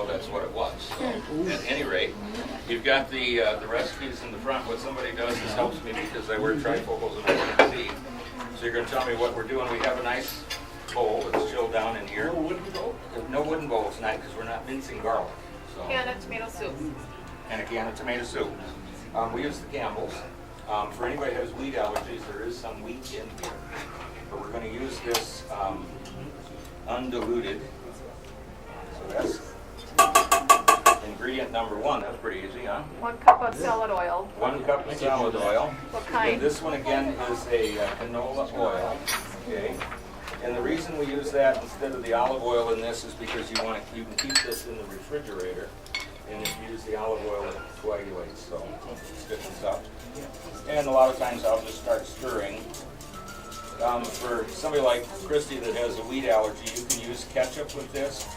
that's what it was. So, at any rate, you've got the recipes in the front. What somebody does is helps me because I wear trifocals and I can't see. So you're going to tell me what we're doing. We have a nice bowl that's chilled down in here. No wooden bowl? No wooden bowl tonight because we're not mincing garlic. So. Can of tomato soup. And a can of tomato soup. We use the Campbell's. For anybody who has wheat allergies, there is some wheat in here. But we're going to use this undiluted. So that's ingredient number one. That's pretty easy, huh? 1 cup of salad oil. 1 cup of salad oil. What kind? And this one again is a canola oil. Okay. And the reason we use that instead of the olive oil in this is because you can keep this in the refrigerator. And if you use the olive oil, it coagulates, so it's different stuff. And a lot of times I'll just start stirring. For somebody like Christy that has a wheat allergy, you can use ketchup with this,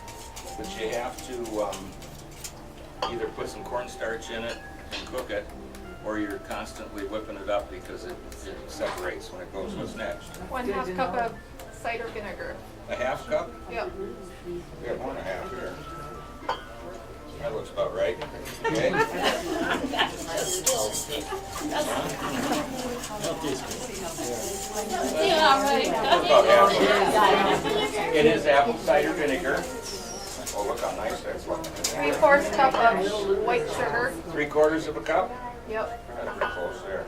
but you have to either put some cornstarch in it and cook it, or you're constantly whipping it up because it separates when it goes. What's next? 1/2 cup of cider vinegar. A half cup? Yep. We got 1 1/2 here. That looks about right. Okay. About half. It is apple cider vinegar. Oh, look how nice that's looking. 3/4 cup of white sugar. 3/4 of a cup? Yep. That's pretty close there.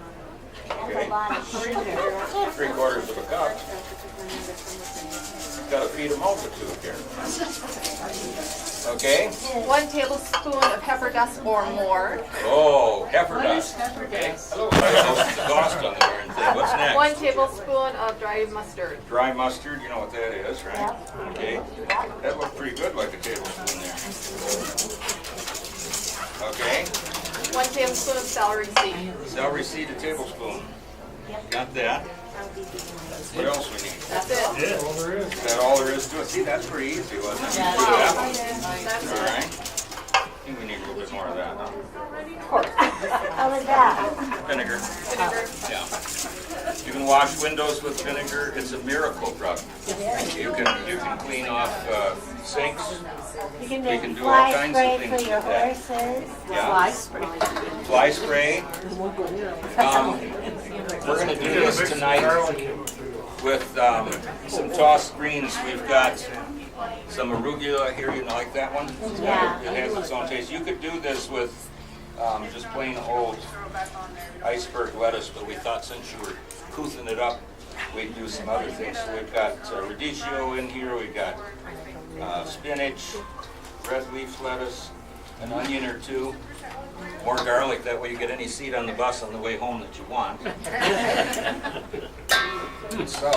Okay. 3/4 of a cup. Got to feed a multitude here. Okay. 1 tablespoon of heifer dust or more. Oh, heifer dust. Okay. Hello. Exhaust on the darn thing. What's next? 1 tablespoon of dry mustard. Dry mustard, you know what that is, right? Okay. That looks pretty good, like a tablespoon there. Okay. 1 tablespoon of celery seed. Celery seed, a tablespoon. Got that. What else we need? That's it. Is that all there is to it? See, that's pretty easy, wasn't it? That's All it. right. I think we need a little bit more of that, huh? Of course. How was that? Vinegar. Vinegar. Yeah. You can wash windows with vinegar. It's a miracle drug. You can clean off sinks. You can We make can do all fly kinds of spray things for your with that. horses. Yeah. Fly spray. We're going to do this tonight with some tossed greens. We've got some arugula here. You like that one? Yeah. It has its own taste. You could do this with just plain old iceberg lettuce, but we thought since you were coothing it up, we'd do some other things. So we've got radicchio in here. We've got spinach, red leaf lettuce, an onion or two. More garlic, that way you get any seat on the bus on the way home that you want. So.